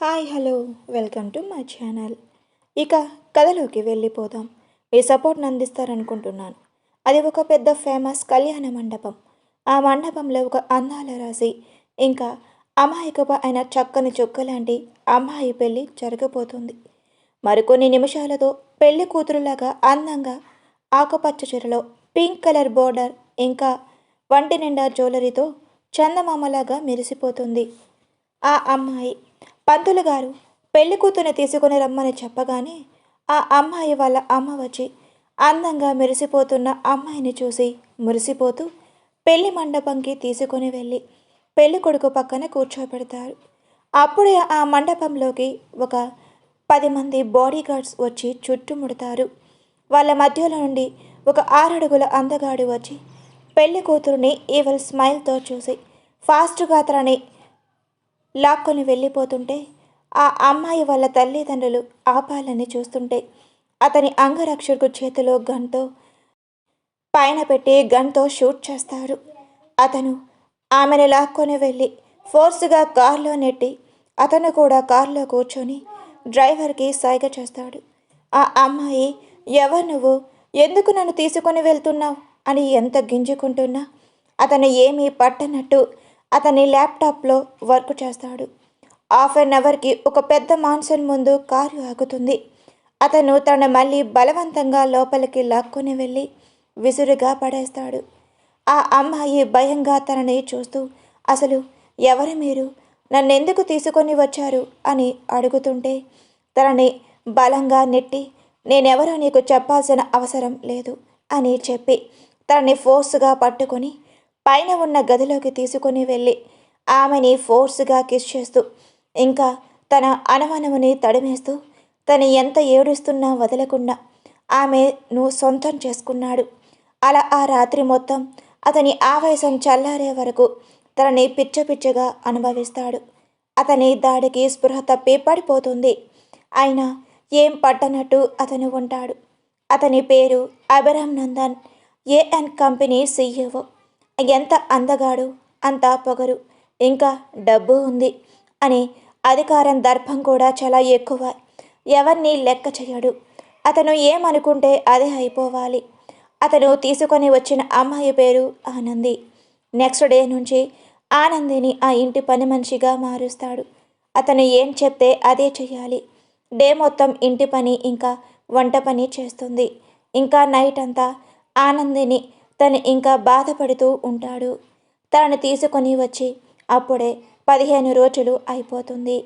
Hi hello welcome to my channel. ఇక కథలోకి వెళ్ళిపోదాం. మీ సపోర్ట్ని అందిస్తారనుకుంటున్నాను. అది ఒక పెద్ద ఫేమస్ కళ్యాణ మండపం. ఆ మండపంలో ఒక అందాల రాశి ఇంకా అమాయకపు అయిన చక్కని చుక్క లాంటి అమ్మాయి పెళ్ళి జరగబోతుంది. మరికొన్ని నిమిషాలతో పెళ్లి కూతురులాగా అందంగా ఆకుపచ్చ చీరలో పింక్ కలర్ బోర్డర్ ఇంకా వంటి నిండా జ్యువెలరీతో చందమామలాగా మెరిసిపోతుంది ఆ అమ్మాయి. పంతులు గారు పెళ్లి కూతుర్ని తీసుకుని రమ్మని చెప్పగానే ఆ అమ్మాయి వాళ్ళ అమ్మ వచ్చి అందంగా మెరిసిపోతున్న అమ్మాయిని చూసి మురిసిపోతూ పెళ్లి మండపంకి తీసుకొని వెళ్ళి పెళ్లి కొడుకు పక్కన కూర్చోబెడతారు. అప్పుడే ఆ మండపంలోకి ఒక 10 మంది బాడీ గార్డ్స్ వచ్చి చుట్టుముడతారు. వాళ్ళ మధ్యలో నుండి ఒక 6 అడుగుల అందగాడు వచ్చి పెళ్లి కూతురుని ఈవెల్ స్మైల్తో చూసి ఫాస్ట్గా తనని లాక్కొని వెళ్ళిపోతుంటే ఆ అమ్మాయి వాళ్ళ తల్లిదండ్రులు ఆపాలని చూస్తుంటే అతని అంగరక్షకు చేతిలో గన్తో పైన పెట్టి గన్తో షూట్ చేస్తారు. అతను ఆమెను లాక్కొని వెళ్ళి ఫోర్స్గా కారులో నెట్టి అతను కూడా కారులో కూర్చొని డ్రైవర్కి సైగ చేస్తాడు. ఆ అమ్మాయి ఎవరు నువ్వు, ఎందుకు నన్ను తీసుకొని వెళ్తున్నావు అని ఎంత గింజుకుంటున్నా అతను ఏమీ పట్టనట్టు అతని ల్యాప్టాప్లో వర్క్ చేస్తాడు. హాఫ్ అన్ అవర్కి ఒక పెద్ద మాన్సూన్ ముందు కారు ఆగుతుంది. అతను తను మళ్ళీ బలవంతంగా లోపలికి లాక్కొని వెళ్ళి విసురుగా పడేస్తాడు. ఆ అమ్మాయి భయంగా తనని చూస్తూ అసలు ఎవరు మీరు, నన్నెందుకు తీసుకొని వచ్చారు అని అడుగుతుంటే తనని బలంగా నెట్టి నేనెవరో నీకు చెప్పాల్సిన అవసరం లేదు అని చెప్పి తనని ఫోర్స్గా పట్టుకొని పైన ఉన్న గదిలోకి తీసుకొని వెళ్ళి ఆమెని ఫోర్స్గా కిస్ చేస్తూ ఇంకా తన అనుమానముని తడిమేస్తూ తను ఎంత ఏడుస్తున్నా వదలకుండా ఆమెను సొంతం చేసుకున్నాడు. అలా ఆ రాత్రి మొత్తం అతని ఆవేశం చల్లారే వరకు తనని పిచ్చగా అనుభవిస్తాడు. అతని దాడికి స్పృహ తప్పి పడిపోతుంది. అయినా ఏం పట్టనట్టు అతను ఉంటాడు. అతని పేరు Abhiram Nandan, AN company CEO. ఎంత అందగాడు, అంత పొగరు, ఇంకా డబ్బు ఉంది అని అధికారం దర్పం కూడా చాలా ఎక్కువ. ఎవరిని లెక్క చేయడు. అతను ఏమనుకుంటే అదే అయిపోవాలి. అతను తీసుకొని వచ్చిన అమ్మాయి పేరు ఆనంది. నెక్స్ట్ డే నుంచి ఆనందిని ఆ ఇంటి పని మనిషిగా మారుస్తాడు. అతను ఏం చెప్తే అదే చెయ్యాలి. డే మొత్తం ఇంటి పని ఇంకా వంట పని చేస్తుంది. ఇంకా నైట్ అంతా ఆనందిని తను ఇంకా బాధపడుతూ ఉంటాడు. తనని తీసుకొని వచ్చి అప్పుడే 15 రోజులు అయిపోతుంది.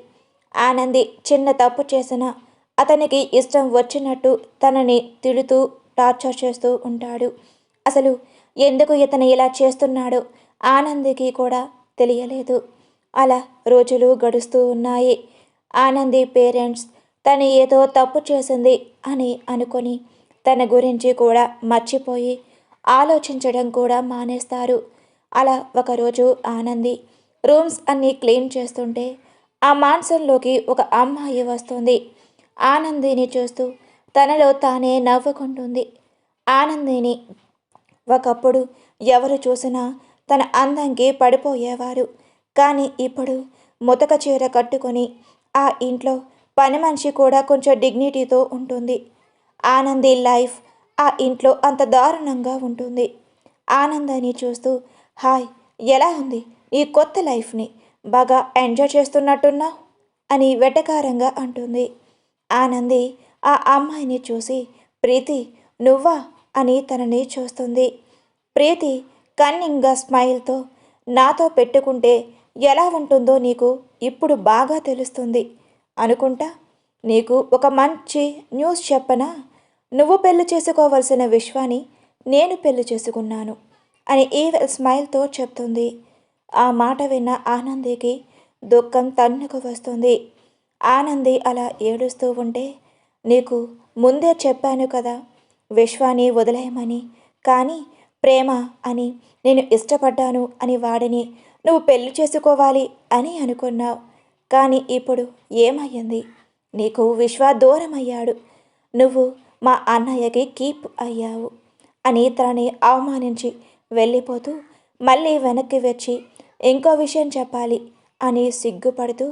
ఆనంది చిన్న తప్పు చేసినా అతనికి ఇష్టం వచ్చినట్టు తనని తిడుతూ టార్చర్ చేస్తూ ఉంటాడు. అసలు ఎందుకు ఇతను ఇలా చేస్తున్నాడో ఆనందికి కూడా తెలియలేదు. అలా రోజులు గడుస్తూ ఉన్నాయి. ఆనంది పేరెంట్స్ తను ఏదో తప్పు చేసింది అని అనుకొని తన గురించి కూడా మర్చిపోయి ఆలోచించడం కూడా మానేస్తారు. అలా ఒకరోజు ఆనంది రూమ్స్ అన్నీ క్లీన్ చేస్తుంటే ఆ మాన్సన్లోకి ఒక అమ్మాయి వస్తుంది. ఆనందిని చూస్తూ తనలో తానే నవ్వుకుంటుంది. ఆనందిని ఒకప్పుడు ఎవరు చూసినా తన అందంకి పడిపోయేవారు. కానీ ఇప్పుడు ముతక చీర కట్టుకొని ఆ ఇంట్లో పని మనిషి కూడా కొంచెం డిగ్నిటీతో ఉంటుంది. ఆనంది లైఫ్ ఆ ఇంట్లో అంత దారుణంగా ఉంటుంది. ఆనందాన్ని చూస్తూ హాయ్, ఎలా ఉంది ఈ కొత్త లైఫ్ని, బాగా ఎంజాయ్ చేస్తున్నట్టున్నావు అని వెటకారంగా అంటుంది. ఆనంది ఆ అమ్మాయిని చూసి ప్రీతి నువ్వా అని తనని చూస్తుంది. ప్రీతి కన్నింగ్గా స్మైల్తో నాతో పెట్టుకుంటే ఎలా ఉంటుందో నీకు ఇప్పుడు బాగా తెలుస్తుంది అనుకుంటా. నీకు ఒక మంచి న్యూస్ చెప్పనా, నువ్వు పెళ్లి చేసుకోవలసిన విశ్వాని నేను పెళ్లి చేసుకున్నాను అని ఈవెల్ స్మైల్తో చెప్తుంది. ఆ మాట విన్న ఆనందికి దుఃఖం తన్నుకు వస్తుంది. ఆనంది అలా ఏడుస్తూ ఉంటే నీకు ముందే చెప్పాను కదా విశ్వాని వదిలేయమని, కానీ ప్రేమ అని నేను ఇష్టపడ్డాను అని వాడిని నువ్వు పెళ్లి చేసుకోవాలి అని అనుకున్నావు. కానీ ఇప్పుడు ఏమయ్యింది, నీకు విశ్వ దూరం అయ్యాడు, నువ్వు మా అన్నయ్యకి కీప్ అయ్యావు అని తనని అవమానించి వెళ్ళిపోతూ మళ్ళీ వెనక్కి వచ్చి ఇంకో విషయం చెప్పాలి అని సిగ్గుపడుతూ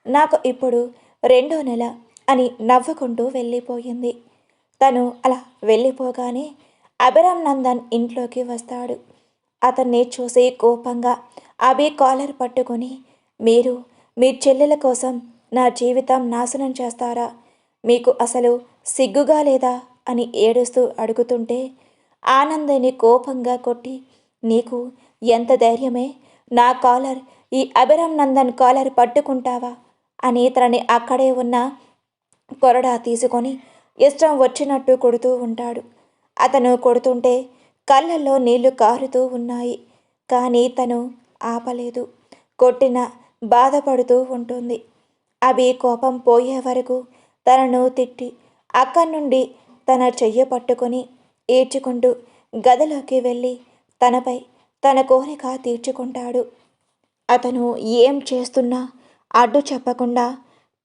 నాకు ఇప్పుడు 2వ నెల అని నవ్వుకుంటూ వెళ్ళిపోయింది. తను అలా వెళ్ళిపోగానే అభిరామ్ నందన్ ఇంట్లోకి వస్తాడు. అతన్ని చూసి కోపంగా అభి కాలర్ పట్టుకొని, మీరు మీ చెల్లెల కోసం నా జీవితం నాశనం చేస్తారా? మీకు అసలు సిగ్గుగా లేదా అని ఏడుస్తూ అడుగుతుంటే ఆనందని కోపంగా కొట్టి, నీకు ఎంత ధైర్యమే నా కాలర్, ఈ అభిరామ్ నందన్ కాలర్ పట్టుకుంటావా అని తనని అక్కడే ఉన్న కొరడా తీసుకొని ఇష్టం వచ్చినట్టు కొడుతూ ఉంటాడు. అతను కొడుతుంటే కళ్ళల్లో నీళ్లు కారుతూ ఉన్నాయి. కానీ తను ఆపలేదు. కొట్టిన బాధపడుతూ ఉంటుంది. అభి కోపం పోయే వరకు తనను తిట్టి అక్కడి నుండి తన చెయ్యి పట్టుకొని ఏడ్చుకుంటూ గదిలోకి వెళ్ళి తనపై తన కోరిక తీర్చుకుంటాడు. అతను ఏం చేస్తున్నా అడ్డు చెప్పకుండా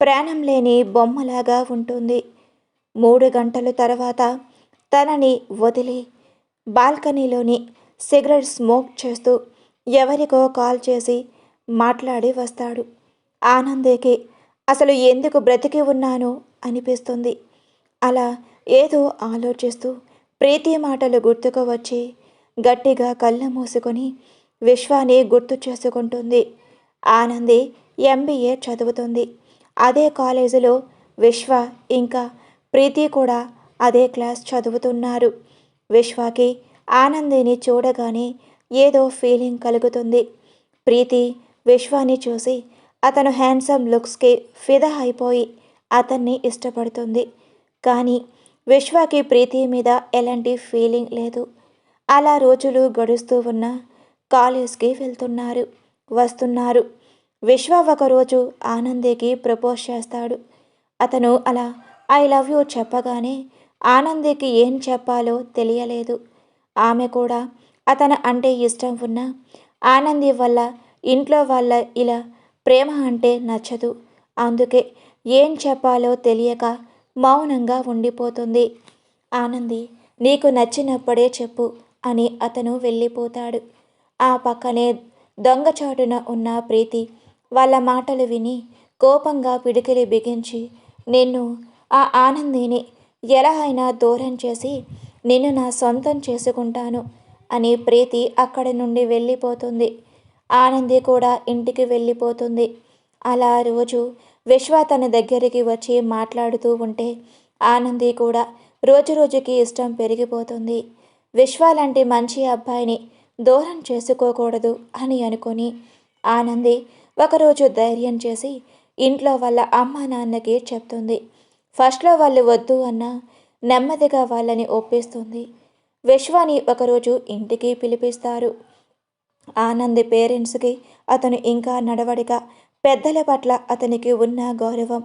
ప్రాణం లేని బొమ్మలాగా ఉంటుంది. 3 గంటల తర్వాత తనని వదిలి బాల్కనీలోని సిగరెట్ స్మోక్ చేస్తూ ఎవరికో కాల్ చేసి మాట్లాడి వస్తాడు. ఆనందేకి అసలు ఎందుకు బ్రతికి ఉన్నాను అనిపిస్తుంది. అలా ఏదో ఆలోచిస్తూ ప్రీతి మాటలు గుర్తుకు వచ్చి గట్టిగా కళ్ళు మూసుకొని విశ్వాని గుర్తు చేసుకుంటుంది. ఆనంది MBA చదువుతుంది. అదే కాలేజీలో విశ్వ ఇంకా ప్రీతి కూడా అదే క్లాస్ చదువుతున్నారు. విశ్వకి ఆనందిని చూడగానే ఏదో ఫీలింగ్ కలుగుతుంది. ప్రీతి విశ్వాని చూసి అతను హ్యాండ్సమ్ లుక్స్కి ఫిదా అయిపోయి అతన్ని ఇష్టపడుతుంది. కానీ విశ్వకి ప్రీతి మీద ఎలాంటి ఫీలింగ్ లేదు. అలా రోజులు గడుస్తూ ఉన్న కాలేజ్కి వెళ్తున్నారు, వస్తున్నారు. విశ్వ ఒకరోజు ఆనందికి ప్రపోజ్ చేస్తాడు. అతను అలా ఐ లవ్ యూ చెప్పగానే ఆనందికి ఏం చెప్పాలో తెలియలేదు. ఆమె కూడా అతను అంటే ఇష్టం ఉన్న ఆనంది వల్ల ఇంట్లో వాళ్ళ ఇలా ప్రేమ అంటే నచ్చదు. అందుకే ఏం చెప్పాలో తెలియక మౌనంగా ఉండిపోతుంది. ఆనంది నీకు నచ్చినప్పుడే చెప్పు అని అతను వెళ్ళిపోతాడు. ఆ పక్కనే దొంగచాటున ఉన్న ప్రీతి వాళ్ళ మాటలు విని కోపంగా పిడికిలి బిగించి, నిన్ను ఆ ఆనందిని ఎలా అయినా దూరం చేసి నిన్ను నా సొంతం చేసుకుంటాను అని ప్రీతి అక్కడి నుండి వెళ్ళిపోతుంది. ఆనంది కూడా ఇంటికి వెళ్ళిపోతుంది. అలా రోజు విశ్వ తన దగ్గరికి వచ్చి మాట్లాడుతూ ఉంటే ఆనంది కూడా రోజు రోజుకి ఇష్టం పెరిగిపోతుంది. విశ్వ లాంటి మంచి అబ్బాయిని దూరం చేసుకోకూడదు అని అనుకొని ఆనంది ఒకరోజు ధైర్యం చేసి ఇంట్లో వాళ్ళ అమ్మ నాన్నకి చెప్తుంది. ఫస్ట్లో వాళ్ళు వద్దు అన్నా నెమ్మదిగా వాళ్ళని ఒప్పిస్తుంది. విశ్వాని ఒకరోజు ఇంటికి పిలిపిస్తారు. ఆనంది పేరెంట్స్కి అతను ఇంకా నడవడిక, పెద్దల పట్ల అతనికి ఉన్న గౌరవం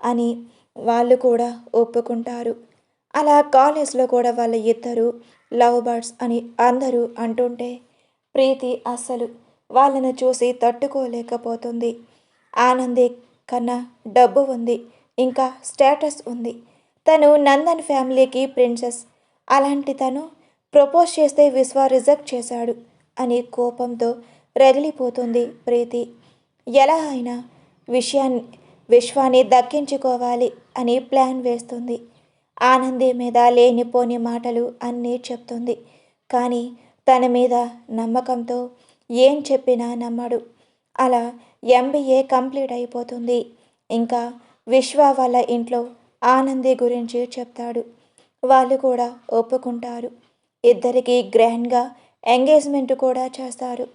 అని వాళ్ళు కూడా ఒప్పుకుంటారు. అలా కాలేజ్లో కూడా వాళ్ళ ఇద్దరు లవ్ బర్డ్స్ అని అందరూ అంటుంటే ప్రీతి అస్సలు వాళ్ళను చూసి తట్టుకోలేకపోతుంది. ఆనంది కన్నా డబ్బు ఉంది, ఇంకా స్టేటస్ ఉంది. తను నందన్ ఫ్యామిలీకి ప్రిన్సెస్. అలాంటి తను ప్రపోజ్ చేస్తే విశ్వ రిజెక్ట్ చేశాడు అని కోపంతో రగిలిపోతుంది ప్రీతి. ఎలా అయినా విశ్వాన్ని దక్కించుకోవాలి అని ప్లాన్ వేస్తుంది. ఆనంది మీద లేనిపోని మాటలు అన్నీ చెప్తుంది. కానీ తన మీద నమ్మకంతో ఏం చెప్పినా నమ్మడు. అలా MBA కంప్లీట్ అయిపోతుంది. ఇంకా విశ్వ వాళ్ళ ఇంట్లో ఆనంది గురించి చెప్తాడు. వాళ్ళు కూడా ఒప్పుకుంటారు. ఇద్దరికి గ్రాండ్గా ఎంగేజ్మెంట్ కూడా చేస్తారు.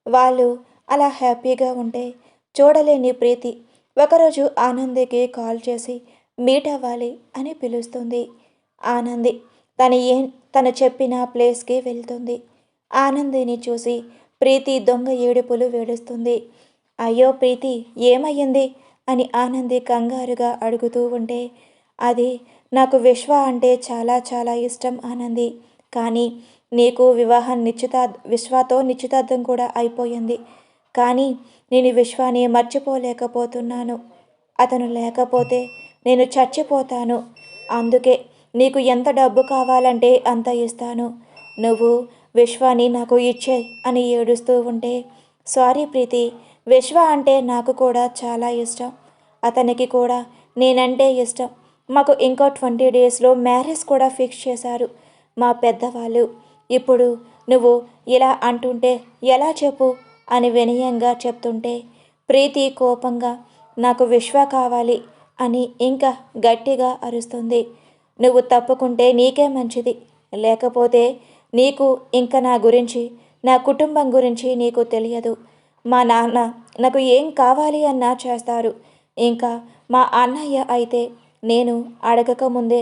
వాళ్ళు అలా హ్యాపీగా ఉంటే చూడలేని ప్రీతి ఒకరోజు ఆనందికి కాల్ చేసి మీట్ అవ్వాలి అని పిలుస్తుంది. ఆనంది తను చెప్పిన ప్లేస్కి వెళ్తుంది. ఆనందిని చూసి ప్రీతి దొంగ ఏడుపులు వేడుస్తుంది. అయ్యో ప్రీతి ఏమయ్యింది అని ఆనంది కంగారుగా అడుగుతూ ఉంటే, అది నాకు విశ్వ అంటే చాలా చాలా ఇష్టం ఆనంది. కానీ నీకు విశ్వతో నిశ్చితార్థం కూడా అయిపోయింది. కానీ నేను విశ్వాన్ని మర్చిపోలేకపోతున్నాను. అతను లేకపోతే నేను చచ్చిపోతాను. అందుకే నీకు ఎంత డబ్బు కావాలంటే అంత ఇస్తాను. నువ్వు విశ్వాన్ని నాకు ఇచ్చేయ్ అని ఏడుస్తూ ఉంటే, సారీ ప్రీతి, విశ్వ అంటే నాకు కూడా చాలా ఇష్టం. అతనికి కూడా నేనంటే ఇష్టం. మాకు ఇంకో 20 డేస్లో మ్యారేజ్ కూడా ఫిక్స్ చేశారు మా పెద్దవాళ్ళు. ఇప్పుడు నువ్వు ఇలా అంటుంటే ఎలా చెప్పు అని వినయంగా చెప్తుంటే ప్రీతి కోపంగా నాకు విశ్వ కావాలి అని ఇంకా గట్టిగా అరుస్తుంది. నువ్వు తప్పుకుంటే నీకే మంచిది, లేకపోతే నీకు ఇంకా నా గురించి, నా కుటుంబం గురించి నీకు తెలియదు. మా నాన్న నాకు ఏం కావాలి అన్నా చేస్తారు. ఇంకా మా అన్నయ్య అయితే నేను అడగకముందే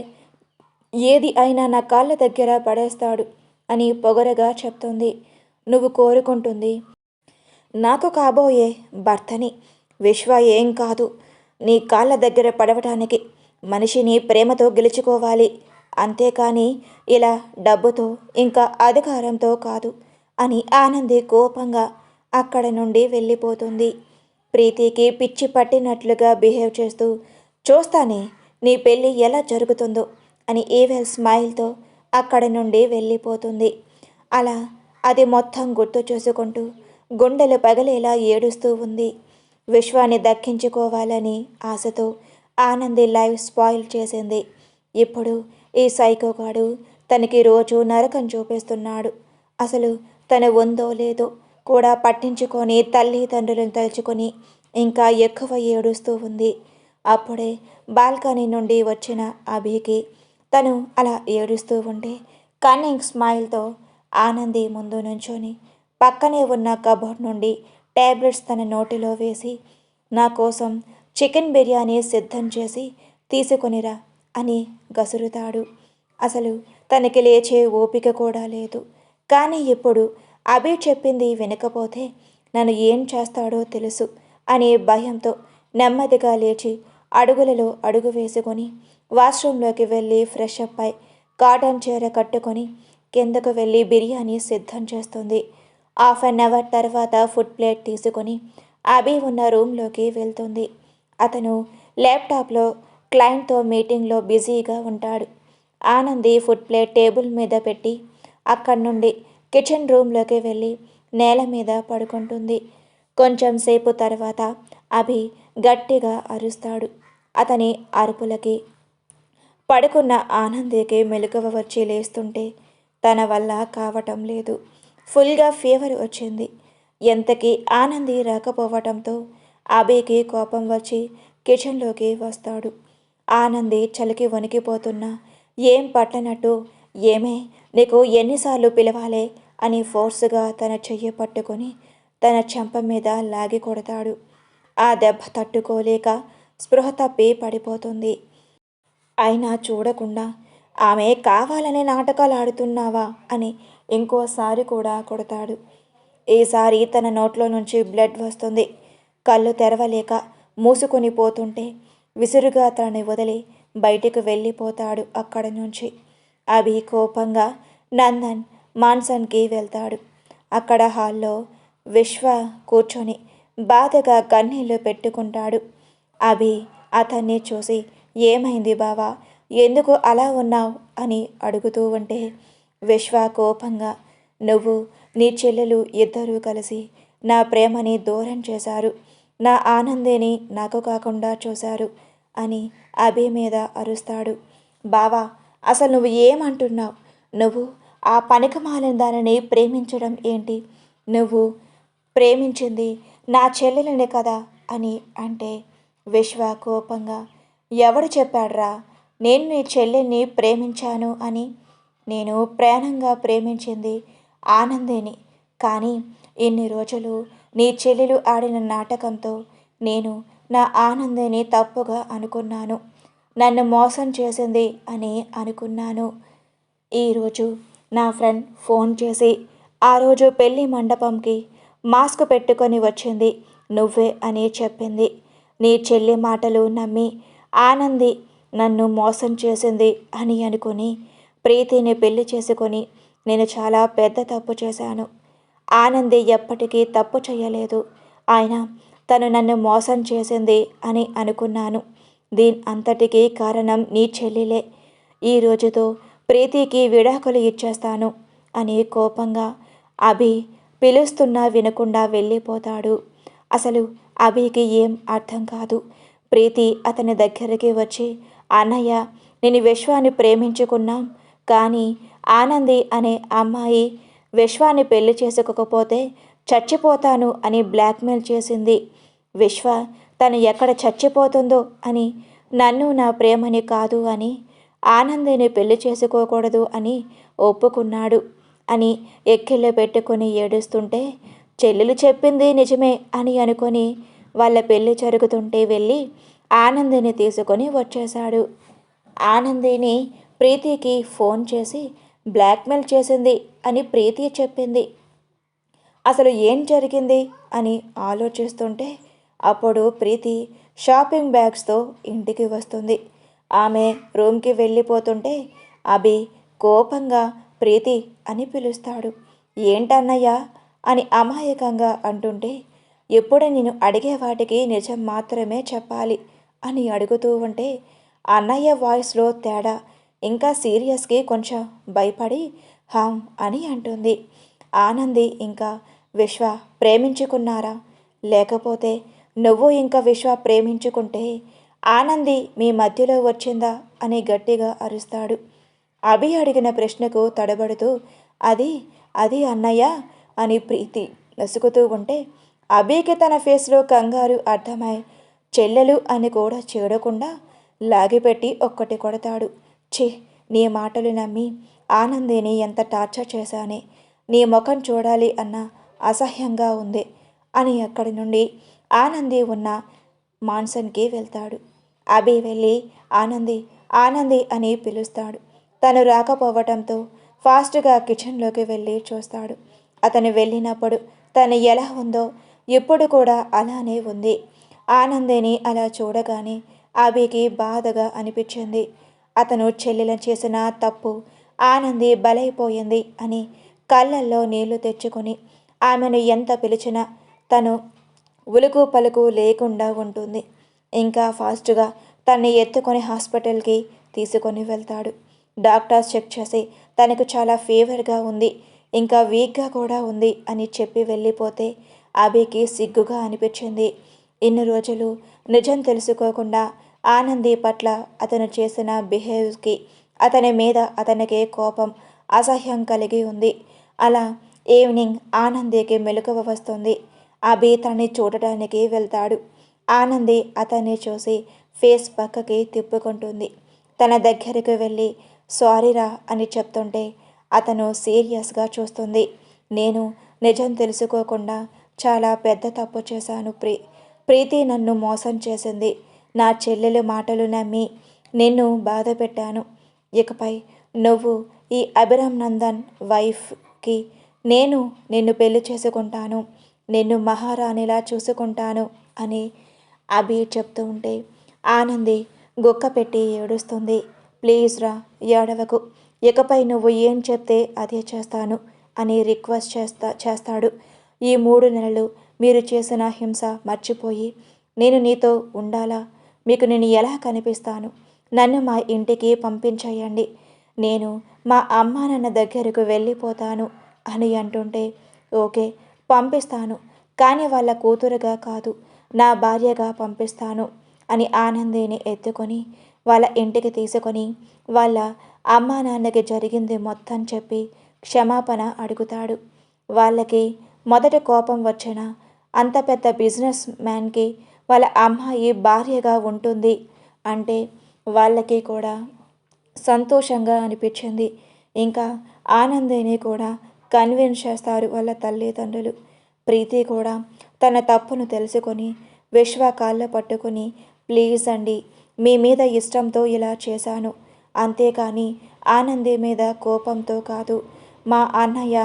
ఏది అయినా నా కాళ్ళ దగ్గర పడేస్తాడు అని పొగరగా చెప్తుంది. నువ్వు కోరుకుంటుంది నాకు కాబోయే భర్తని. విశ్వ ఏం కాదు, నీ కాళ్ళ దగ్గర పడవటానికి మనిషిని ప్రేమతో గెలుచుకోవాలి, అంతేకాని ఇలా డబ్బుతో ఇంకా అధికారంతో కాదు అని ఆనంది కోపంగా అక్కడి నుండి వెళ్ళిపోతుంది. ప్రీతికి పిచ్చి పట్టినట్లుగా బిహేవ్ చేస్తూ చూస్తానే నీ పెళ్ళి ఎలా జరుగుతుందో అని ఈవెల్ స్మైల్తో అక్కడి నుండి వెళ్ళిపోతుంది. అలా అది మొత్తం గుర్తు చేసుకుంటూ గుండెలు పగిలేలా ఏడుస్తూ ఉంది. విశ్వాన్ని దక్కించుకోవాలని ఆశతో ఆనంది లైఫ్ స్పాయిల్ చేసింది. ఇప్పుడు ఈ సైకోగాడు తనకి రోజు నరకం చూపిస్తున్నాడు. అసలు తను ఉందో లేదో కూడా పట్టించుకొని తల్లిదండ్రులను తలుచుకొని ఇంకా ఎక్కువ ఏడుస్తూ ఉంది. అప్పుడే బాల్కనీ నుండి వచ్చిన అభికి తను అలా ఏడుస్తూ ఉంటే కన్నింగ్ స్మైల్తో ఆనంది ముందు నుంచొని పక్కనే ఉన్న కబోర్డ్ నుండి టాబ్లెట్స్ తన నోటిలో వేసి నా కోసం చికెన్ బిర్యానీ సిద్ధం చేసి తీసుకొనిరా అని గసురుతాడు. అసలు తనకి లేచే ఓపిక కూడా లేదు. కానీ ఇప్పుడు అభి చెప్పింది వినకపోతే నన్ను ఏం చేస్తాడో తెలుసు అనే భయంతో నెమ్మదిగా లేచి అడుగులలో అడుగు వేసుకొని వాష్రూంలోకి వెళ్ళి ఫ్రెష్ అప్ అయి కాటన్ చీర కట్టుకొని కిందకు వెళ్ళి బిర్యానీ సిద్ధం చేస్తుంది. హాఫ్ అన్ అవర్ తర్వాత ఫుడ్ ప్లేట్ తీసుకొని అభి ఉన్న రూమ్లోకి వెళ్తుంది. అతను ల్యాప్టాప్లో క్లయింట్తో మీటింగ్లో బిజీగా ఉంటాడు. ఆనంది ఫుడ్ ప్లేట్ టేబుల్ మీద పెట్టి అక్కడి నుండి కిచెన్ రూమ్లోకి వెళ్ళి నేల మీద పడుకుంటుంది. కొంచెం సేపు తర్వాత అభి గట్టిగా అరుస్తాడు. అతని అరుపులకి పడుకున్న ఆనందికి మెలకువ వచ్చి లేస్తుంటే తన వల్ల కావటం లేదు. ఫుల్గా ఫీవర్ వచ్చింది. ఎంతకీ ఆనంది రాకపోవటంతో అభికి కోపం వచ్చి కిచెన్లోకి వస్తాడు. ఆనంది చలికి వణికిపోతున్నా ఏం పట్టనట్టు ఏమే నీకు ఎన్నిసార్లు పిలవాలే అని ఫోర్స్గా తన చెయ్యి పట్టుకొని తన చెంప మీద లాగి కొడతాడు. ఆ దెబ్బ తట్టుకోలేక స్పృహ తప్పి పడిపోతుంది. అయినా చూడకుండా ఆమె కావాలనే నాటకాలు ఆడుతున్నావా అని ఇంకోసారి కూడా కొడతాడు. ఈసారి తన నోట్లో నుంచి బ్లడ్ వస్తుంది. కళ్ళు తెరవలేక మూసుకొని పోతుంటే విసురుగా తనని వదిలి బయటికి వెళ్ళిపోతాడు అక్కడి నుంచి. అభి కోపంగా నందన్ మాన్సన్కి వెళ్తాడు. అక్కడ హాల్లో విశ్వ కూర్చొని బాధగా కన్నీళ్లు పెట్టుకుంటాడు. అభి అతన్ని చూసి ఏమైంది బావా, ఎందుకు అలా ఉన్నావు అని అడుగుతూ ఉంటే విశ్వ కోపంగా నువ్వు నీ చెల్లెలు ఇద్దరూ కలిసి నా ప్రేమని దూరం చేశారు, నా ఆనందిని నాకు కాకుండా చూశారు అని అభి మీద అరుస్తాడు. బావా అసలు నువ్వు ఏమంటున్నావు? నువ్వు ఆ పనికిమాలిన దానిని ప్రేమించడం ఏంటి? నువ్వు ప్రేమించింది నా చెల్లెలని కదా అని అంటే విశ్వ కోపంగా ఎవడు చెప్పాడ్రా నేను నీ చెల్లెల్ని ప్రేమించాను అని? నేను ప్రాణంగా ప్రేమించింది ఆనందిని. కానీ ఇన్ని రోజులు నీ చెల్లెలు ఆడిన నాటకంతో నేను నా ఆనందిని తప్పుగా అనుకున్నాను, నన్ను మోసం చేసింది అని అనుకున్నాను. ఈరోజు నా ఫ్రెండ్ ఫోన్ చేసి ఆ రోజు పెళ్లి మండపంకి మాస్క్ పెట్టుకొని వచ్చింది నువ్వే అని చెప్పింది. నీ చెల్లి మాటలు నమ్మి ఆనంది నన్ను మోసం చేసింది అని అనుకుని ప్రీతిని పెళ్లి చేసుకొని నేను చాలా పెద్ద తప్పు చేశాను. ఆనంది ఎప్పటికీ తప్పు చేయలేదు, అయినా తను నన్ను మోసం చేసింది అని అనుకున్నాను. దీని అంతటికీ కారణం నీ చెల్లిలే. ఈ రోజుతో ప్రీతికి విడాకులు ఇచ్చేస్తాను అని కోపంగా అభి పిలుస్తున్నా వినకుండా వెళ్ళిపోతాడు. అసలు అభికి ఏం అర్థం కాదు. ప్రీతి అతని దగ్గరికి వచ్చి, అన్నయ్య, నేను విశ్వాన్ని ప్రేమించుకున్నాం, కానీ ఆనంది అనే అమ్మాయి విశ్వాన్ని పెళ్లి చేసుకోకపోతే చచ్చిపోతాను అని బ్లాక్మెయిల్ చేసింది. విశ్వ తను ఎక్కడ చచ్చిపోతుందో అని, నన్ను నా ప్రేమని కాదు అని, ఆనందిని పెళ్లి చేసుకోకూడదు అని ఒప్పుకున్నాడు అని ఎక్కిళ్ళు పెట్టుకుని ఏడుస్తుంటే, చెల్లెలు చెప్పింది నిజమే అని అనుకొని వాళ్ళ పెళ్లి జరుగుతుంటే వెళ్ళి ఆనందిని తీసుకొని వచ్చేశాడు. ఆనందిని ప్రీతికి ఫోన్ చేసి బ్లాక్మెయిల్ చేసింది అని ప్రీతి చెప్పింది. అసలు ఏం జరిగింది అని ఆలోచిస్తుంటే అప్పుడు ప్రీతి షాపింగ్ బ్యాగ్స్తో ఇంటికి వస్తుంది. ఆమె రూమ్కి వెళ్ళిపోతుంటే అభి కోపంగా ప్రీతి అని పిలుస్తాడు. ఏంటన్నయ్య అని అమాయకంగా అంటుంటే, ఎప్పుడు నేను అడిగే వాటికి నిజం మాత్రమే చెప్పాలి అని అడుగుతూ ఉంటే అన్నయ్య వాయిస్లో తేడా, ఇంకా సీరియస్కి కొంచెం భయపడి హామ్ అని అంటుంది. ఆనంది ఇంకా విశ్వ ప్రేమించుకున్నారా, లేకపోతే నువ్వు ఇంకా విశ్వ ప్రేమించుకుంటే ఆనంది మీ మధ్యలో వచ్చిందా అని గట్టిగా అరుస్తాడు. అభి అడిగిన ప్రశ్నకు తడబడుతూ అది అది అన్నయ్య అని ప్రీతి నసుకుతూ ఉంటే అభికి తన ఫేస్లో కంగారు అర్థమై చెల్లెలు అని కూడా చూడకుండా లాగిపెట్టి ఒక్కటి కొడతాడు. ఛీ, నీ మాటలు నమ్మి ఆనందిని ఎంత టార్చర్ చేశానే, నీ ముఖం చూడాలి అన్న అసహ్యంగా ఉంది అని అక్కడి నుండి ఆనంది ఉన్న మాన్సన్కి వెళ్తాడు. అభి వెళ్ళి ఆనంది ఆనంది అని పిలుస్తాడు. తను రాకపోవటంతో ఫాస్ట్గా కిచెన్లోకి వెళ్ళి చూస్తాడు. అతను వెళ్ళినప్పుడు తను ఎలా ఉందో ఇప్పుడు కూడా అలానే ఉంది. ఆనందిని అలా చూడగానే అభికి బాధగా అనిపించింది. అతను చెల్లెల చేసిన తప్పు ఆనంది బలైపోయింది అని కళ్ళల్లో నీళ్లు తెచ్చుకొని ఆమెను ఎంత పిలిచినా తను ఉలుకు పలుకు లేకుండా ఉంటుంది. ఇంకా ఫాస్ట్గా తన్ని ఎత్తుకొని హాస్పిటల్కి తీసుకొని వెళ్తాడు. డాక్టర్స్ చెక్ చేసి తనకు చాలా ఫీవర్గా ఉంది, ఇంకా వీక్గా కూడా ఉంది అని చెప్పి వెళ్ళిపోతే అభికి సిగ్గుగా అనిపించింది. ఇన్ని రోజులు నిజం తెలుసుకోకుండా ఆనంది పట్ల అతను చేసిన బిహేవ్కి అతని మీద అతనికి కోపం, అసహ్యం కలిగి ఉంది. అలా ఈవినింగ్ ఆనందికి మెలకువ వస్తుంది. అభి తనని చూడటానికి వెళ్తాడు. ఆనంది అతన్ని చూసి ఫేస్ పక్కకి తిప్పుకుంటుంది. తన దగ్గరికి వెళ్ళి సారీరా అని చెప్తుంటే అతను సీరియస్గా చూస్తుంది. నేను నిజం తెలుసుకోకుండా చాలా పెద్ద తప్పు చేశాను ప్రీతి నన్ను మోసం చేసింది. నా చెల్లెలు మాటలు నమ్మి నిన్ను బాధ పెట్టాను. ఇకపై నువ్వు ఈ అభిరామ్ నందన్ వైఫ్కి నేను నిన్ను పెళ్లి చేసుకుంటాను, నిన్ను మహారాణిలా చూసుకుంటాను అని అభి చెప్తూ ఉంటే ఆనంది గుక్క పెట్టి ఏడుస్తుంది. ప్లీజ్ రా, ఏడవకు, ఇకపై నువ్వు ఏం చెప్తే అదే చేస్తాను అని రిక్వెస్ట్ చేస్తాడు. ఈ 3 నెలలు మీరు చేసిన హింస మర్చిపోయి నేను నీతో ఉండాలా? మీకు నేను ఎలా కనిపిస్తాను? నన్ను మా ఇంటికి పంపించేయండి, నేను మా అమ్మా నాన్న దగ్గరకు వెళ్ళిపోతాను అని అంటుంటే ఓకే పంపిస్తాను, కానీ వాళ్ళ కూతురుగా కాదు, నా భార్యగా పంపిస్తాను అని ఆనందిని ఎత్తుకొని వాళ్ళ ఇంటికి తీసుకొని వాళ్ళ అమ్మా నాన్నకి జరిగింది మొత్తం చెప్పి క్షమాపణ అడుగుతాడు. వాళ్ళకి మొదట కోపం వచ్చిన అంత పెద్ద బిజినెస్ మ్యాన్కి వాళ్ళ అమ్మాయి భార్యగా ఉంటుంది అంటే వాళ్ళకి కూడా సంతోషంగా అనిపించింది. ఇంకా ఆనందిని కూడా కన్విన్స్ చేస్తారు వాళ్ళ తల్లిదండ్రులు. ప్రీతి కూడా తన తప్పును తెలుసుకొని విశ్వ కాళ్ళ పట్టుకుని ప్లీజ్ అండి, మీ మీద ఇష్టంతో ఇలా చేశాను, అంతేకాని ఆనంది మీద కోపంతో కాదు, మా అన్నయ్య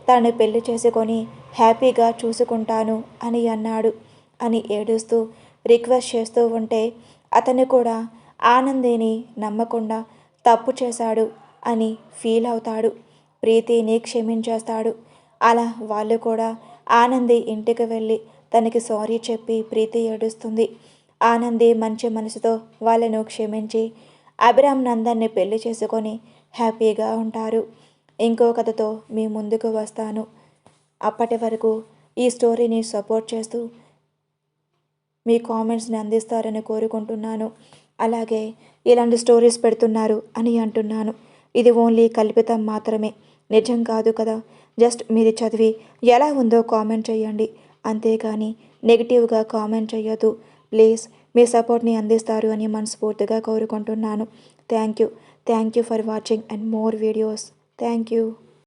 తను పెళ్లి చేసుకొని హ్యాపీగా చూసుకుంటాను అని అన్నాడు అని ఏడుస్తూ రిక్వెస్ట్ చేస్తూ ఉంటే అతను కూడా ఆనందిని నమ్మకుండా తప్పు చేశాడు అని ఫీల్ అవుతాడు. ప్రీతిని క్షమించేస్తాడు. అలా వాళ్ళు కూడా ఆనంది ఇంటికి వెళ్ళి తనకి సారీ చెప్పి ప్రీతి ఏడుస్తుంది. ఆనంది మంచి మనసుతో వాళ్ళను క్షమించి అభిరామ్ నందన్ని పెళ్లి చేసుకొని హ్యాపీగా ఉంటారు. ఇంకో కథతో మీ ముందుకు వస్తాను. అప్పటి వరకు ఈ స్టోరీని సపోర్ట్ చేస్తూ మీ కామెంట్స్ని అందిస్తారని కోరుకుంటున్నాను. అలాగే ఇలాంటి స్టోరీస్ పెడుతున్నారు అని అంటున్నాను. ఇది ఓన్లీ కల్పితం మాత్రమే, నిజం కాదు కదా. జస్ట్ మీరు చదివి ఎలా ఉందో కామెంట్ చేయండి, అంతేకాని నెగిటివ్గా కామెంట్ చేయొద్దు ప్లీజ్. మీ సపోర్ట్ని అందిస్తారు అని మనస్ఫూర్తిగా కోరుకుంటున్నాను. Thank you for watching and more videos. Thank you.